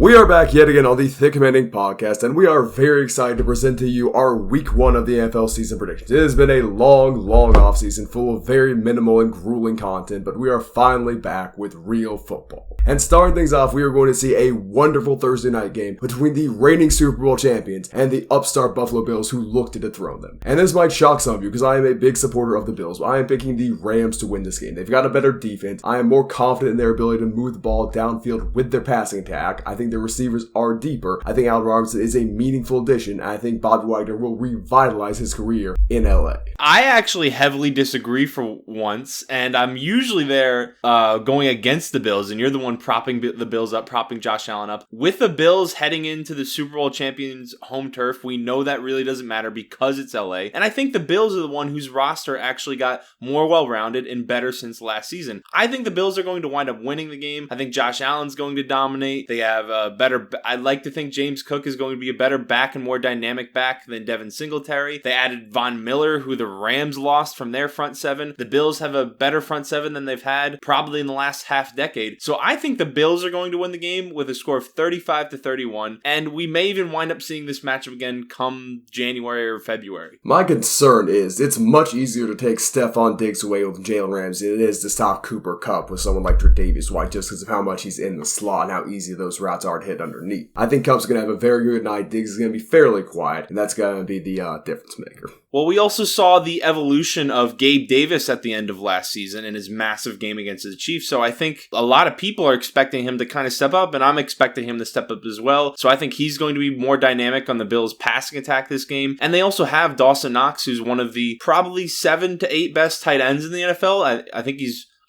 We are back yet again on the thiccmaninc podcast, and we are very excited to present to you our week 1 of the NFL season predictions. It has been a long offseason full of very minimal and grueling content, but we are finally back with real football. And starting things off, we are going to see a wonderful Thursday night game between the reigning Super Bowl champions and the upstart Buffalo Bills who look to dethrone them. And this might shock some of you because I am a big supporter of the Bills, but I am picking the Rams to win this game. They've got a better defense. I am more confident in their ability to move the ball downfield with their passing attack. I think their receivers are deeper. I think Allen Robinson is a meaningful addition. I think Bobby Wagner will revitalize his career in LA. I actually heavily disagree for once, and I'm usually there going against the Bills, and you're the one propping the Bills up, propping Josh Allen up. With the Bills heading into the Super Bowl champions home turf, we know that really doesn't matter because it's LA, and I think the Bills are the one whose roster actually got more well-rounded and better since last season. I think the Bills are going to wind up winning the game. I think Josh Allen's going to dominate. They have a better, I'd like to think James Cook is going to be a better back and more dynamic back than Devin Singletary. They added Von Miller, who the Rams lost from their front seven. The Bills have a better front seven than they've had probably in the last half decade. So I think the Bills are going to win the game with a score of 35-31, and we may even wind up seeing this matchup again come January or February. My concern is it's much easier to take Stephon Diggs away with Jalen Ramsey than it is to stop Cooper Kupp with someone like Tre'Davious White just because of how much he's in the slot and how easy those routes are to hit underneath. I think Kupp's going to have a very good night. Diggs is going to be fairly quiet, and that's going to be the difference maker. Well, we also saw the evolution of Gabe Davis at the end of last season in his massive game against the Chiefs. So I think a lot of people are expecting him to kind of step up, and I'm expecting him to step up as well. So I think he's going to be more dynamic on the Bills' passing attack this game. And they also have Dawson Knox, who's one of the probably 7 to 8 best tight ends in the NFL. I think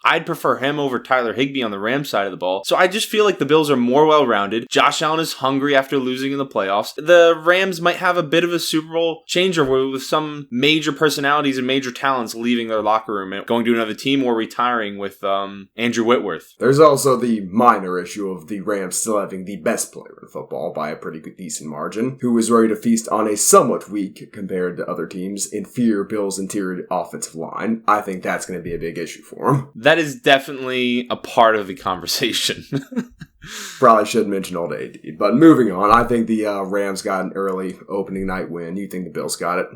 I'd prefer him over Tyler Higbee on the Rams side of the ball. So I just feel like the Bills are more well-rounded. Josh Allen is hungry after losing in the playoffs. The Rams might have a bit of a Super Bowl changeover with some major personalities and major talents leaving their locker room and going to another team or retiring with Andrew Whitworth. There's also the minor issue of the Rams still having the best player in football by a pretty good decent margin, who is ready to feast on a somewhat weak, compared to other teams, inferior Bills' interior offensive line. I think that's going to be a big issue for him. That is definitely a part of the conversation. Probably should mention old AD. But moving on, I think the Rams got an early opening night win. You think the Bills got it?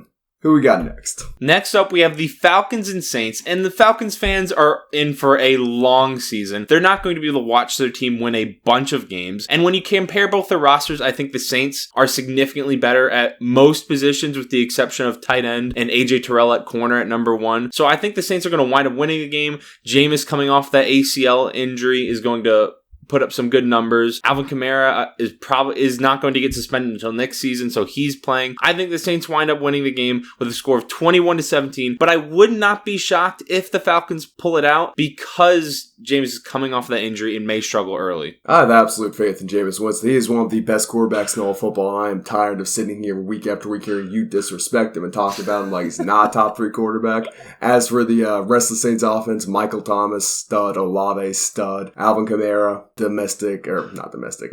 Who we got next? Next up, we have the Falcons and Saints, and the Falcons fans are in for a long season. They're not going to be able to watch their team win a bunch of games, and when you compare both their rosters, I think the Saints are significantly better at most positions with the exception of tight end and AJ Terrell at corner at number 1. So I think the Saints are going to wind up winning the game. Jameis coming off that ACL injury is going to put up some good numbers. Alvin Kamara is not going to get suspended until next season, so he's playing. I think the Saints wind up winning the game with a score of 21-17, but I would not be shocked if the Falcons pull it out because Jameis is coming off that injury and may struggle early. I have absolute faith in Jameis Winston. He is one of the best quarterbacks in all of football, and I am tired of sitting here week after week hearing you disrespect him and talk about him like he's not a top 3 quarterback. As for the rest of the Saints offense, Michael Thomas, stud. Olave, stud. Alvin Kamara,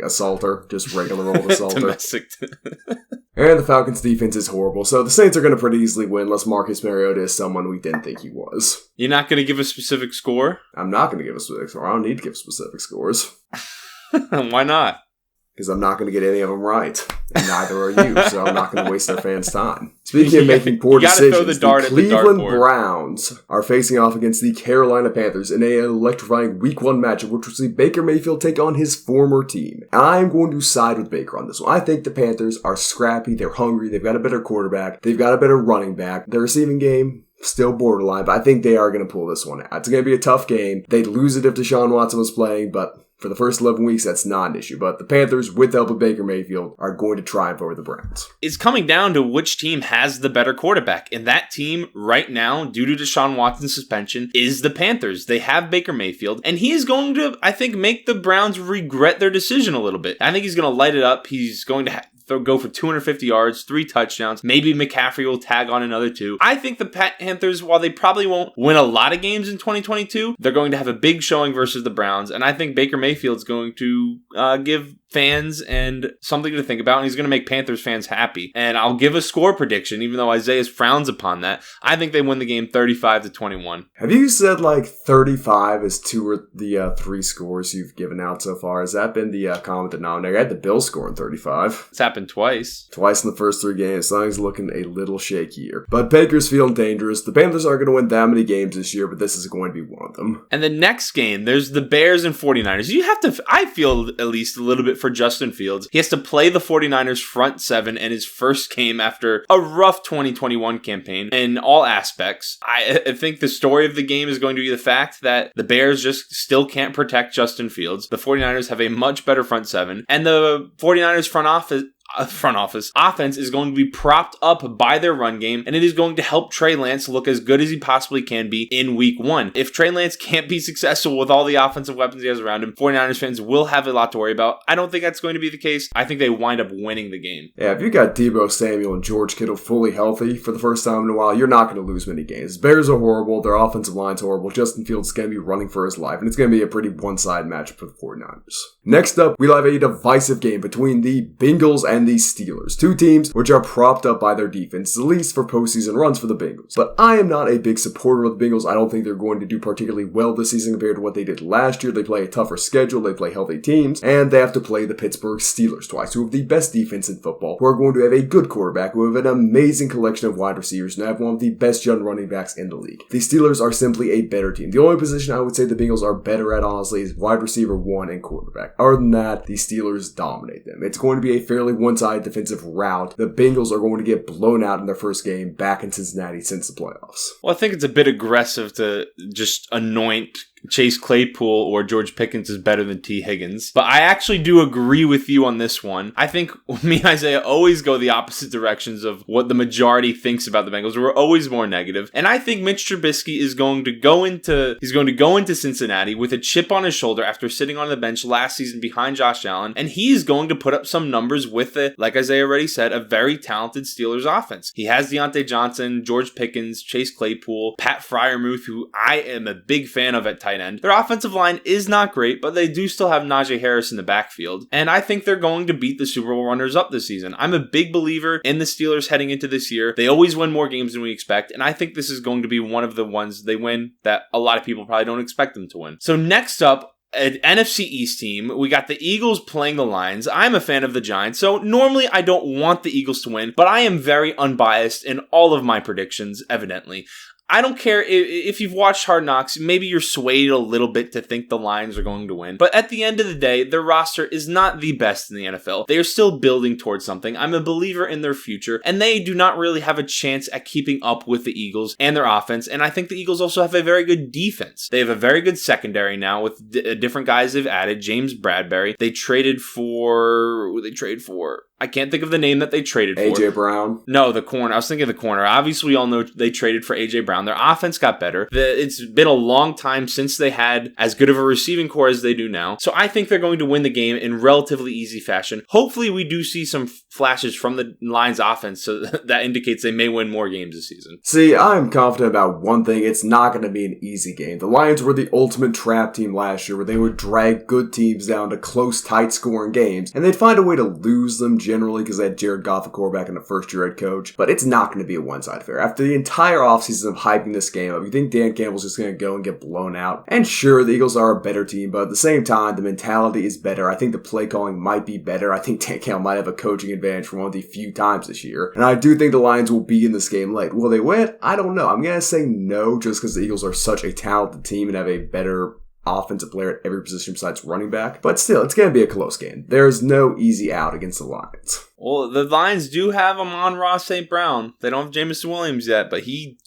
assaulter. Just regular old assaulter. Domestic. And the Falcons' defense is horrible, so the Saints are going to pretty easily win unless Marcus Mariota is someone we didn't think he was. You're not going to give a specific score? I'm not going to give a specific score. I don't need to give specific scores. Why not? Because I'm not going to get any of them right. And neither are you, so I'm not going to waste our fans' time. Speaking of making poor decisions, the Cleveland Browns are facing off against the Carolina Panthers in an electrifying Week 1 matchup, which will see Baker Mayfield take on his former team. And I'm going to side with Baker on this one. I think the Panthers are scrappy, they're hungry, they've got a better quarterback, they've got a better running back. Their receiving game, still borderline, but I think they are going to pull this one out. It's going to be a tough game. They'd lose it if Deshaun Watson was playing, but for the first 11 weeks, that's not an issue. But the Panthers, with the help of Baker Mayfield, are going to triumph over the Browns. It's coming down to which team has the better quarterback. And that team right now, due to Deshaun Watson's suspension, is the Panthers. They have Baker Mayfield. And he is going to, I think, make the Browns regret their decision a little bit. I think he's going to light it up. He's going to go for 250 yards, 3 touchdowns. Maybe McCaffrey will tag on another 2. I think the Panthers, while they probably won't win a lot of games in 2022, they're going to have a big showing versus the Browns. And I think Baker Mayfield's going to give fans and something to think about, and he's going to make Panthers fans happy. And I'll give a score prediction, even though Isaiah frowns upon that. I think they win the game 35-21. Have you said like 35 is two or the three scores you've given out so far? Has that been the common denominator? I had the Bills scoring 35. It's happened twice. Twice in the first 3 games. Something's looking a little shakier. But Baker's feeling dangerous. The Panthers aren't going to win that many games this year, but this is going to be one of them. And the next game, there's the Bears and 49ers. You have to, I feel at least a little bit for Justin Fields. He has to play the 49ers front seven in his first game after a rough 2021 campaign in all aspects. I think the story of the game is going to be the fact that the Bears just still can't protect Justin Fields. The 49ers have a much better front seven, and the 49ers front office offense is going to be propped up by their run game, and it is going to help Trey Lance look as good as he possibly can be in week 1. If Trey Lance can't be successful with all the offensive weapons he has around him, 49ers fans will have a lot to worry about. I don't think that's going to be the case. I think they wind up winning the game. Yeah, if you got Deebo Samuel and George Kittle fully healthy for the first time in a while, you're not going to lose many games. Bears are horrible. Their offensive line's horrible. Justin Fields is going to be running for his life, and it's going to be a pretty one-sided matchup for the 49ers. Next up, we'll have a divisive game between the Bengals and the Steelers. Two teams which are propped up by their defense, at least for postseason runs for the Bengals. But I am not a big supporter of the Bengals. I don't think they're going to do particularly well this season compared to what they did last year. They play a tougher schedule, they play healthy teams, and they have to play the Pittsburgh Steelers twice, who have the best defense in football, who are going to have a good quarterback, who have an amazing collection of wide receivers, and have one of the best young running backs in the league. The Steelers are simply a better team. The only position I would say the Bengals are better at, honestly, is wide receiver 1 and quarterback. Other than that, the Steelers dominate them. It's going to be a fairly one-sided defensive rout. The Bengals are going to get blown out in their first game back in Cincinnati since the playoffs. Well, I think it's a bit aggressive to just anoint Chase Claypool or George Pickens is better than T. Higgins. But I actually do agree with you on this one. I think me and Isaiah always go the opposite directions of what the majority thinks about the Bengals. We're always more negative. And I think Mitch Trubisky is going to go into Cincinnati with a chip on his shoulder after sitting on the bench last season behind Josh Allen. And he's going to put up some numbers with like Isaiah already said, a very talented Steelers offense. He has Deontay Johnson, George Pickens, Chase Claypool, Pat Freiermuth, who I am a big fan of at tight end. Their offensive line is not great, but they do still have Najee Harris in the backfield, and I think they're going to beat the Super Bowl runners-up this season. I'm a big believer in the Steelers heading into this year. They always win more games than we expect, and I think this is going to be one of the ones they win that a lot of people probably don't expect them to win. So next up, an NFC East team, we got the Eagles playing the Lions. I'm a fan of the Giants, so normally I don't want the Eagles to win, but I am very unbiased in all of my predictions, evidently. I don't care if you've watched Hard Knocks, maybe you're swayed a little bit to think the Lions are going to win. But at the end of the day, their roster is not the best in the NFL. They are still building towards something. I'm a believer in their future, and they do not really have a chance at keeping up with the Eagles and their offense. And I think the Eagles also have a very good defense. They have a very good secondary now with different guys they've added. James Bradbury. They traded for... I can't think of the name that they traded for. A.J. Brown? No, the corner. I was thinking of the corner. Obviously, we all know they traded for A.J. Brown. Their offense got better. It's been a long time since they had as good of a receiving core as they do now. So I think they're going to win the game in relatively easy fashion. Hopefully, we do see some flashes from the Lions offense, so that indicates they may win more games this season. See, I'm confident about one thing. It's not going to be an easy game. The Lions were the ultimate trap team last year, where they would drag good teams down to close, tight-scoring games, and they'd find a way to lose them generally because they had Jared Goff, the quarterback, and a first-year head coach. But it's not going to be a one-side affair. After the entire offseason of hyping this game up, you think Dan Campbell's just going to go and get blown out? And sure, the Eagles are a better team, but at the same time, the mentality is better. I think the play calling might be better. I think Dan Campbell might have a coaching advantage for one of the few times this year. And I do think the Lions will be in this game late. Will they win? I don't know. I'm going to say no just because the Eagles are such a talented team and have a better offensive player at every position besides running back. But still, it's going to be a close game. There's no easy out against the Lions. Well, the Lions do have Amon-Ra St. Brown. They don't have Jameson Williams yet, but he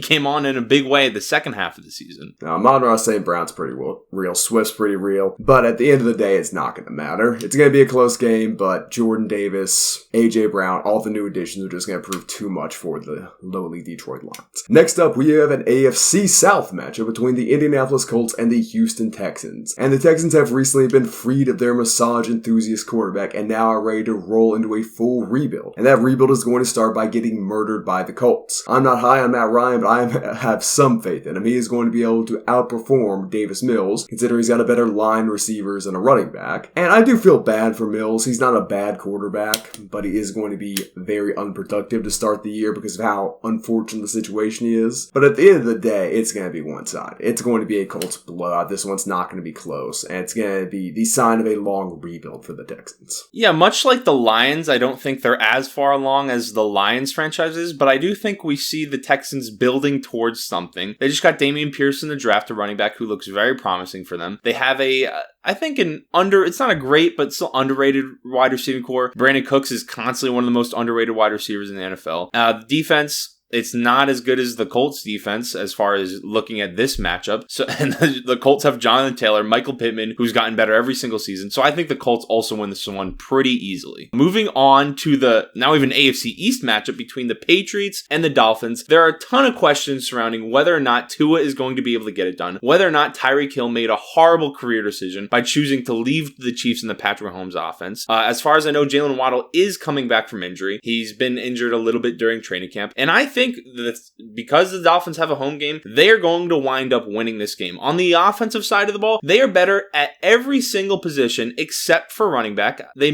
came on in a big way the second half of the season. Now, Amon-Ra St. Brown's pretty real. Swift's pretty real. But at the end of the day, it's not going to matter. It's going to be a close game, but Jordan Davis, A.J. Brown, all the new additions are just going to prove too much for the lowly Detroit Lions. Next up, we have an AFC South matchup between the Indianapolis Colts and the Houston Texans. And the Texans have recently been freed of their massage enthusiast quarterback and now are ready to roll into a full rebuild. And that rebuild is going to start by getting murdered by the Colts. I'm not high on Matt Matt Ryan, but I have some faith in him. He is going to be able to outperform Davis Mills, considering he's got a better line receivers and a running back. And I do feel bad for Mills. He's not a bad quarterback, but he is going to be very unproductive to start the year because of how unfortunate the situation is. But at the end of the day, it's going to be one side. It's going to be a Colts blowout. This one's not going to be close, and it's going to be the sign of a long rebuild for the Texans. Yeah, much like the Lions, I don't think they're as far along as the Lions franchise is, but I do think we see the Texans building towards something. They just got Dameon Pierce in the draft, a running back who looks very promising for them. They have it's not a great, but still underrated wide receiving core. Brandon Cooks is constantly one of the most underrated wide receivers in the NFL. The defense, it's not as good as the Colts defense as far as looking at this matchup. So, and the Colts have Jonathan Taylor, Michael Pittman, who's gotten better every single season. So I think the Colts also win this one pretty easily. Moving on to the now even AFC East matchup between the Patriots and the Dolphins. There are a ton of questions surrounding whether or not Tua is going to be able to get it done, whether or not Tyreek Hill made a horrible career decision by choosing to leave the Chiefs in the Patrick Mahomes offense. As far as I know, Jalen Waddle is coming back from injury. He's been injured a little bit during training camp. And I think that because the Dolphins have a home game, they are going to wind up winning this game. On the offensive side of the ball, they are better at every single position except for running back. They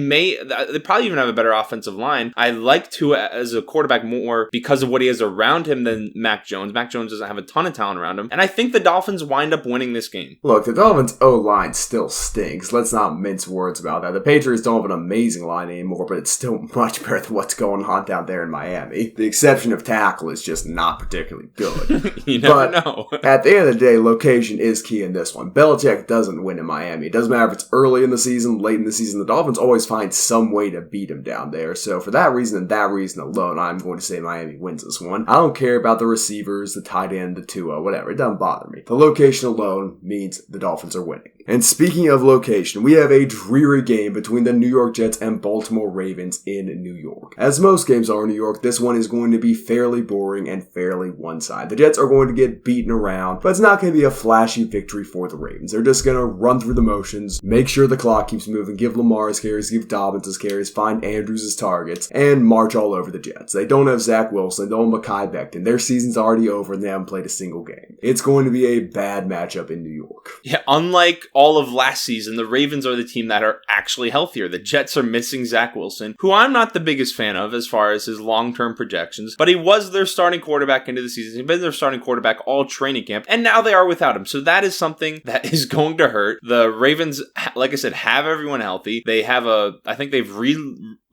probably even have a better offensive line. I like Tua as a quarterback more because of what he has around him than Mac Jones. Mac Jones doesn't have a ton of talent around him. And I think the Dolphins wind up winning this game. Look, the Dolphins' O-line still stinks. Let's not mince words about that. The Patriots don't have an amazing line anymore, but it's still much better than what's going on down there in Miami. The exception of tackle is just not particularly good. You never know. At the end of the day, location is key in this one. Belichick doesn't win in Miami. It doesn't matter if it's early in the season, late in the season. The Dolphins always find some way to beat him down there. So for that reason and that reason alone, I'm going to say Miami wins this one. I don't care about the receivers, the tight end, the Tua, whatever. It doesn't bother me. The location alone means the Dolphins are winning. And speaking of location, we have a dreary game between the New York Jets and Baltimore Ravens in New York. As most games are in New York, this one is going to be fairly boring and fairly one-sided. The Jets are going to get beaten around, but it's not going to be a flashy victory for the Ravens. They're just going to run through the motions, make sure the clock keeps moving, give Lamar his carries, give Dobbins his carries, find Andrews his targets, and march all over the Jets. They don't have Zach Wilson, they don't have Mekhi Becton. Their season's already over and they haven't played a single game. It's going to be a bad matchup in New York. Yeah, unlike all of last season, the Ravens are the team that are actually healthier. The Jets are missing Zach Wilson, who I'm not the biggest fan of as far as his long-term projections, but he was their starting quarterback into the season. He's been their starting quarterback all training camp, and now they are without him. So that is something that is going to hurt. The Ravens, like I said, have everyone healthy. They have I think they've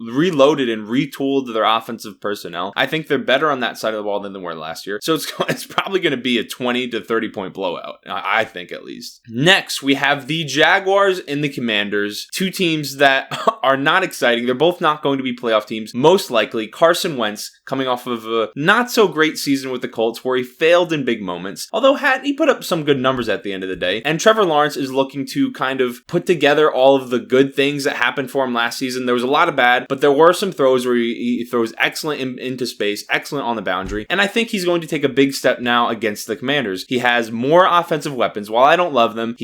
reloaded and retooled their offensive personnel. I think they're better on that side of the ball than they were last year. So it's probably going to be a 20 to 30 point blowout, I think at least. Next, we have the Jaguars and the Commanders, two teams that are not exciting. They're both not going to be playoff teams. Most likely, Carson Wentz coming off of a not so great season with the Colts where he failed in big moments, although he put up some good numbers at the end of the day. And Trevor Lawrence is looking to kind of put together all of the good things that happened for him last season. There was a lot of bad, but there were some throws where he throws excellent into space, excellent on the boundary. And I think he's going to take a big step now against the Commanders. He has more offensive weapons. While I don't love them,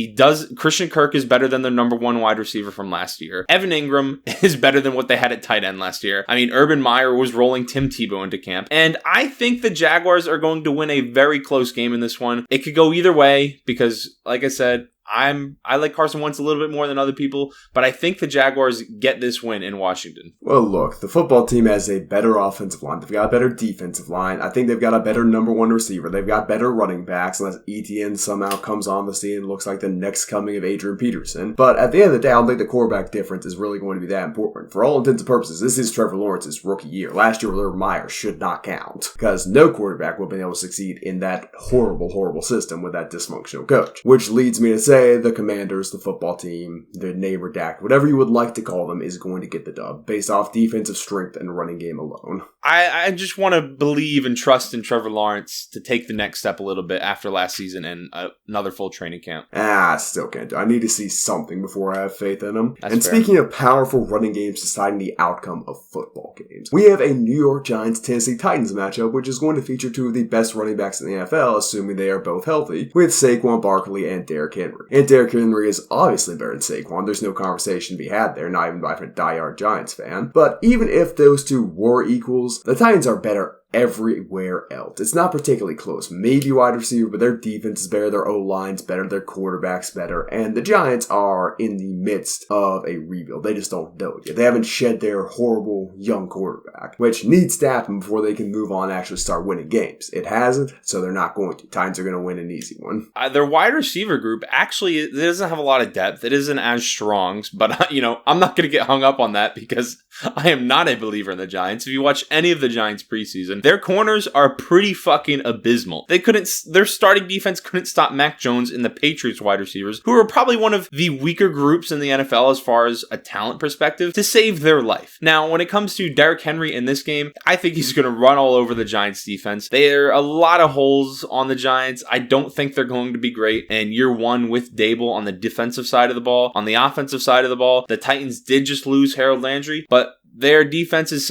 Christian Kirk is better than their number one wide receiver from last year. Evan Ingram is better than what they had at tight end last year. I mean, Urban Meyer was rolling Tim Tebow into camp. And I think the Jaguars are going to win a very close game in this one. It could go either way because, like I said, I like Carson Wentz a little bit more than other people, but I think the Jaguars get this win in Washington. Well, look, the football team has a better offensive line. They've got a better defensive line. I think they've got a better number one receiver. They've got better running backs, unless Etienne somehow comes on the scene and looks like the next coming of Adrian Peterson. But at the end of the day, I don't think the quarterback difference is really going to be that important. For all intents and purposes, this is Trevor Lawrence's rookie year. Last year, Urban Meyer should not count, because no quarterback would have been able to succeed in that horrible, horrible system with that dysfunctional coach. Which leads me to say the Commanders, the football team, the name redacted, whatever you would like to call them, is going to get the dub based off defensive strength and running game alone. I just want to believe and trust in Trevor Lawrence to take the next step a little bit after last season and another full training camp. I still can't do it. I need to see something before I have faith in him. That's and fair. Speaking of powerful running games deciding the outcome of football games, we have a New York Giants-Tennessee Titans matchup, which is going to feature two of the best running backs in the NFL, assuming they are both healthy, with Saquon Barkley and Derrick Henry. And Derrick Henry is obviously better than Saquon. There's no conversation to be had there, not even by a diehard Giants fan. But even if those two were equals, the Titans are better everywhere else. It's not particularly close. Maybe wide receiver, but their defense is better, their O-line's better, their quarterback's better, and the Giants are in the midst of a rebuild. They just don't know it yet. They haven't shed their horrible young quarterback, which needs to happen before they can move on and actually start winning games. It hasn't, so they're not going to. Titans are going to win an easy one. Their wide receiver group, actually, it doesn't have a lot of depth. It isn't as strong, but, I'm not going to get hung up on that because I am not a believer in the Giants. If you watch any of the Giants preseason, their corners are pretty fucking abysmal. Their starting defense couldn't stop Mac Jones and the Patriots wide receivers, who are probably one of the weaker groups in the NFL as far as a talent perspective, to save their life. Now, when it comes to Derrick Henry in this game, I think he's going to run all over the Giants defense. There are a lot of holes on the Giants. I don't think they're going to be great. And year one with Dable on the defensive side of the ball. On the offensive side of the ball, the Titans did just lose Harold Landry, but their defense is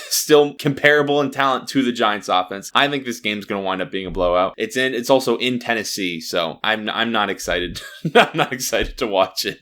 still comparable in talent to the Giants offense. I think this game's going to wind up being a blowout. It's also in Tennessee, so I'm not excited. I'm not excited to watch it.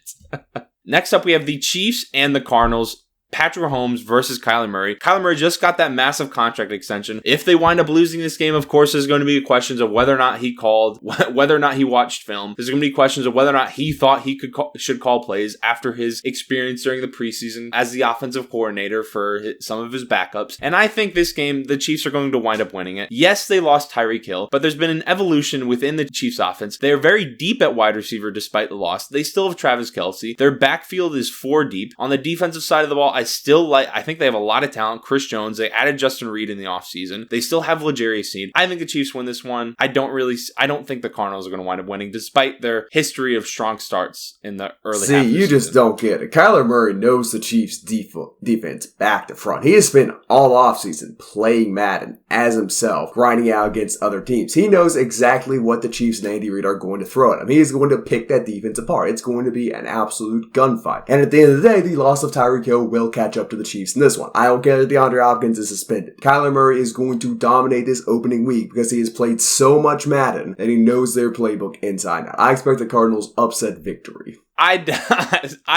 Next up, we have the Chiefs and the Cardinals. Patrick Mahomes versus Kyler Murray. Kyler Murray just got that massive contract extension. If they wind up losing this game, of course, there's going to be questions of whether or not he called, whether or not he watched film. There's going to be questions of whether or not he thought he should call plays after his experience during the preseason as the offensive coordinator for some of his backups. And I think this game, the Chiefs are going to wind up winning it. Yes, they lost Tyreek Hill, but there's been an evolution within the Chiefs offense. They are very deep at wide receiver despite the loss. They still have Travis Kelce. Their backfield is 4 deep. On the defensive side of the ball, I think they have a lot of talent. Chris Jones, they added Justin Reed in the offseason. They still have L'Jarius Sneed. I think the Chiefs win this one. I don't think the Cardinals are going to wind up winning, despite their history of strong starts in the early half of the season. Just don't get it. Kyler Murray knows the Chiefs' defense back to front. He has spent all offseason playing Madden as himself, grinding out against other teams. He knows exactly what the Chiefs and Andy Reid are going to throw at him. He is going to pick that defense apart. It's going to be an absolute gunfight. And at the end of the day, the loss of Tyreek Hill will catch up to the Chiefs in this one. I don't care that DeAndre Hopkins is suspended. Kyler Murray is going to dominate this opening week because he has played so much Madden and he knows their playbook inside out. I expect the Cardinals' upset victory. I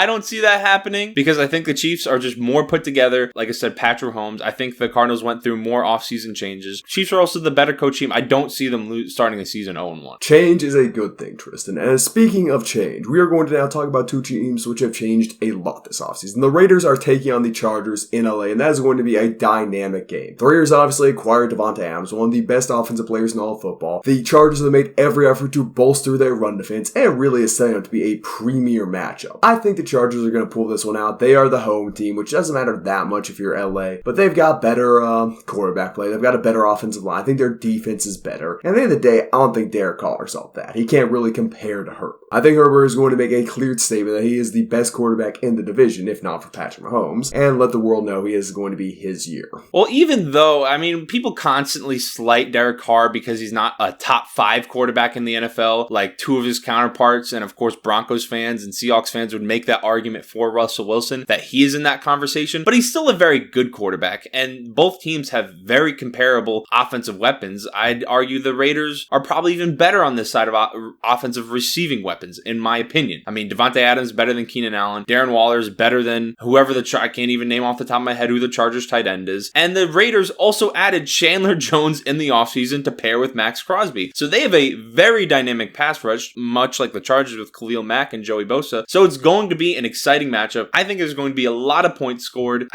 don't see that happening because I think the Chiefs are just more put together. Like I said, Patrick Mahomes. I think the Cardinals went through more offseason changes. Chiefs are also the better coach team. I don't see them starting the season 0-1. Change is a good thing, Tristan. And speaking of change, we are going to now talk about two teams which have changed a lot this offseason. The Raiders are taking on the Chargers in LA, and that is going to be a dynamic game. The Raiders obviously acquired Devontae Adams, one of the best offensive players in all of football. The Chargers have made every effort to bolster their run defense, and it really is setting up to be a premier matchup. I think the Chargers are going to pull this one out. They are the home team, which doesn't matter that much if you're LA, but they've got better quarterback play. They've got a better offensive line. I think their defense is better. And at the end of the day, I don't think Derek Carr's all that. He can't really compare to Herbert. I think Herbert is going to make a clear statement that he is the best quarterback in the division, if not for Patrick Mahomes, and let the world know he is going to be his year. Well, even though, people constantly slight Derek Carr because he's not a top 5 quarterback in the NFL, like 2 of his counterparts, and of course Broncos fans and Seahawks fans would make that argument for Russell Wilson, that he is in that conversation, but he's still a very good quarterback, and both teams have very comparable offensive weapons. I'd argue the Raiders are probably even better on this side of offensive receiving weapons, in my opinion. Devontae Adams better than Keenan Allen. Darren Waller is better than whoever I can't even name off the top of my head who the Chargers tight end is. And the Raiders also added Chandler Jones in the offseason to pair with Max Crosby. So they have a very dynamic pass rush, much like the Chargers with Khalil Mack and Joey Bosa. So it's going to be an exciting matchup. I think there's going to be a lot of points scored.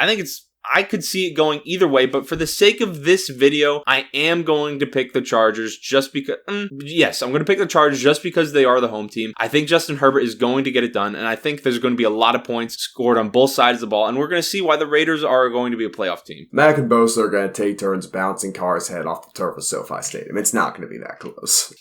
I could see it going either way, but for the sake of this video, I am going to pick the Chargers just because, yes, I'm going to pick the Chargers just because they are the home team. I think Justin Herbert is going to get it done, and I think there's going to be a lot of points scored on both sides of the ball, and we're going to see why the Raiders are going to be a playoff team. Mack and Bosa are going to take turns bouncing Carr's head off the turf of SoFi Stadium. It's not going to be that close.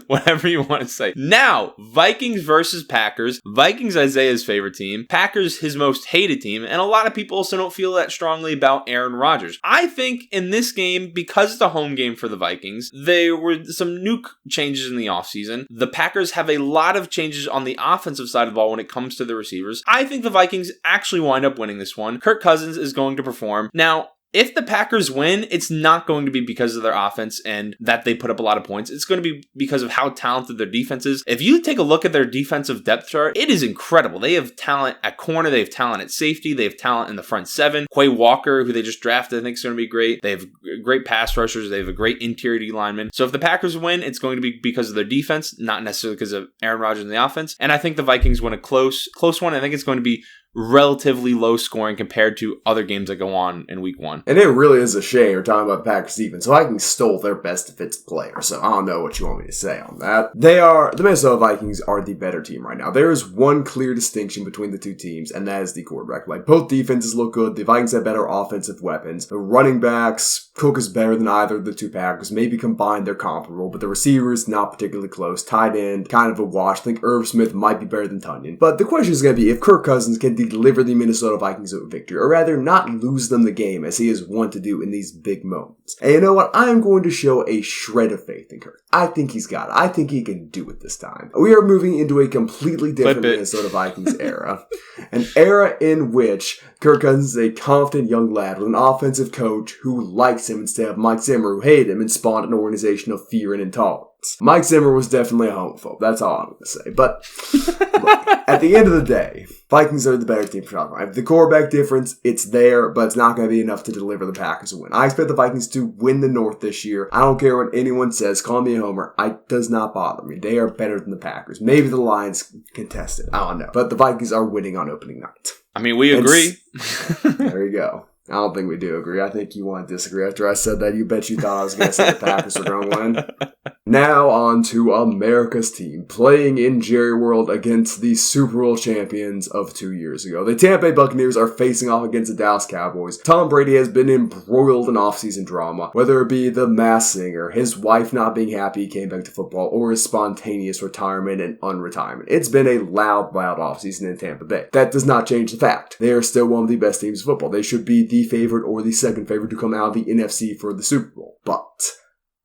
Whatever you want to say. Now, Vikings versus Packers. Vikings, Isaiah's favorite team. Packers, his most hated team. And a lot of people also don't feel that strongly about Aaron Rodgers. I think in this game, because it's a home game for the Vikings, there were some new changes in the offseason. The Packers have a lot of changes on the offensive side of the ball when it comes to the receivers. I think the Vikings actually wind up winning this one. Kirk Cousins is going to perform. Now, if the Packers win, it's not going to be because of their offense and that they put up a lot of points. It's going to be because of how talented their defense is. If you take a look at their defensive depth chart, it is incredible. They have talent at corner. They have talent at safety. They have talent in the front seven. Quay Walker, who they just drafted, I think is going to be great. They have great pass rushers. They have a great interior D lineman. So if the Packers win, it's going to be because of their defense, not necessarily because of Aaron Rodgers and the offense. And I think the Vikings win a close one. I think it's going to be relatively low scoring compared to other games that go on in week one. And it really is a shame we're talking about the Packers defense. So Vikings stole their best defensive player. So I don't know what you want me to say on that. The Minnesota Vikings are the better team right now. There is one clear distinction between the two teams, and that is the quarterback. Like, both defenses look good. The Vikings have better offensive weapons. The running backs, Cook is better than either of the two Packers. Maybe combined they're comparable, but the receivers not particularly close. Tight end, kind of a wash. I think Irv Smith might be better than Tunyon. But the question is going to be if Kirk Cousins can deliver the Minnesota Vikings a victory, or rather not lose them the game as he is wont to do in these big moments. And you know what? I am going to show a shred of faith in Kirk. I think he's got it. I think he can do it this time. We are moving into a completely different Minnesota Vikings era. An era in which Kirk Cousins is a confident young lad with an offensive coach who likes him instead of Mike Zimmer, who hated him and spawned an organization of fear and intolerance. Mike Zimmer was definitely a homophobe. That's all I'm going to say. But look, at the end of the day, Vikings are the better team for sure. The quarterback difference, it's there, but it's not going to be enough to deliver the Packers a win. I expect the Vikings to win the North this year. I don't care what anyone says. Call me a homer. It does not bother me. They are better than the Packers. Maybe the Lions contest it. I don't know. But the Vikings are winning on opening night. I mean, we agree. There you go. I don't think we do agree. I think you want to disagree. After I said that, you bet you thought I was going to say the Packers were going to win. Now on to America's team, playing in Jerry World against the Super Bowl champions of 2 years ago. The Tampa Bay Buccaneers are facing off against the Dallas Cowboys. Tom Brady has been embroiled in offseason drama, whether it be the Masked Singer, his wife not being happy he came back to football, or his spontaneous retirement and unretirement. It's been a loud offseason in Tampa Bay. That does not change the fact. They are still one of the best teams in football. They should be the favorite or the second favorite to come out of the NFC for the Super Bowl. But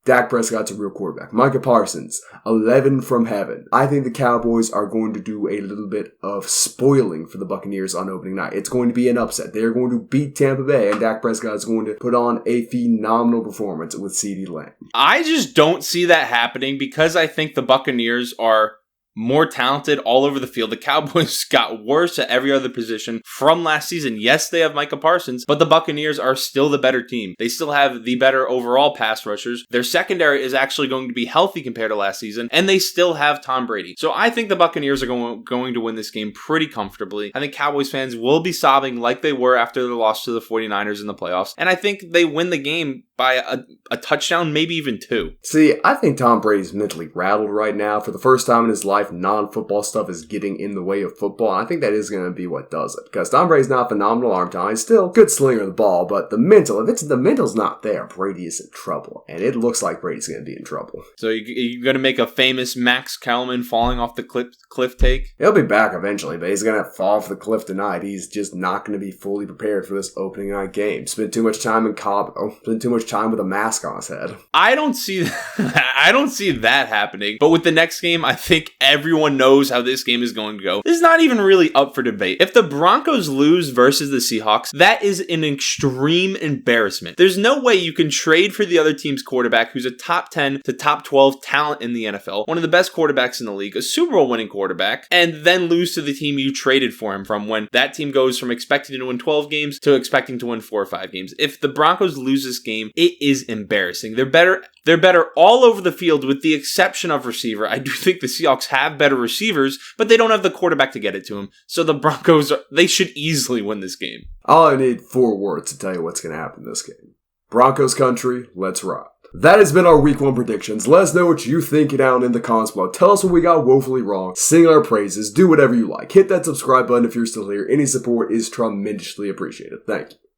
Dak Prescott's a real quarterback. Micah Parsons, 11 from heaven. I think the Cowboys are going to do a little bit of spoiling for the Buccaneers on opening night. It's going to be an upset. They're going to beat Tampa Bay, and Dak Prescott is going to put on a phenomenal performance with CeeDee Lamb. I just don't see that happening because I think the Buccaneers are more talented all over the field. The Cowboys got worse at every other position from last season. Yes, they have Micah Parsons, but the Buccaneers are still the better team. They still have the better overall pass rushers. Their secondary is actually going to be healthy compared to last season, and they still have Tom Brady. So I think the Buccaneers are going to win this game pretty comfortably. I think Cowboys fans will be sobbing like they were after the loss to the 49ers in the playoffs, and I think they win the game by a touchdown, maybe even two. See, I think Tom Brady's mentally rattled right now. For the first time in his life, non-football stuff is getting in the way of football. And I think that is going to be what does it. Because Tom Brady's not phenomenal arm talent. He's still a good slinger of the ball, but the mental's not there, Brady is in trouble. And it looks like Brady's going to be in trouble. So you're going to make a famous Max Kellerman falling off the cliff take? He'll be back eventually, but he's going to fall off the cliff tonight. He's just not going to be fully prepared for this opening night game. Spent too much time in Cabo. Spent too much time with a mask on his head. I don't see that happening. But with the next game, I think everyone knows how this game is going to go. This is not even really up for debate. If the Broncos lose versus the Seahawks, that is an extreme embarrassment. There's no way you can trade for the other team's quarterback, who's a top 10 to top 12 talent in the NFL, one of the best quarterbacks in the league, a Super Bowl winning quarterback, and then lose to the team you traded for him from, when that team goes from expecting to win 12 games to expecting to win 4 or 5 games. If the Broncos lose this game, it is embarrassing. They're better all over the field with the exception of receiver. I do think the Seahawks have better receivers, but they don't have the quarterback to get it to them. So the Broncos, they should easily win this game. All I need 4 words to tell you what's going to happen in this game. Broncos country, let's ride. That has been our week 1 predictions. Let us know what you think down in the comments below. Tell us what we got woefully wrong. Sing our praises. Do whatever you like. Hit that subscribe button if you're still here. Any support is tremendously appreciated. Thank you.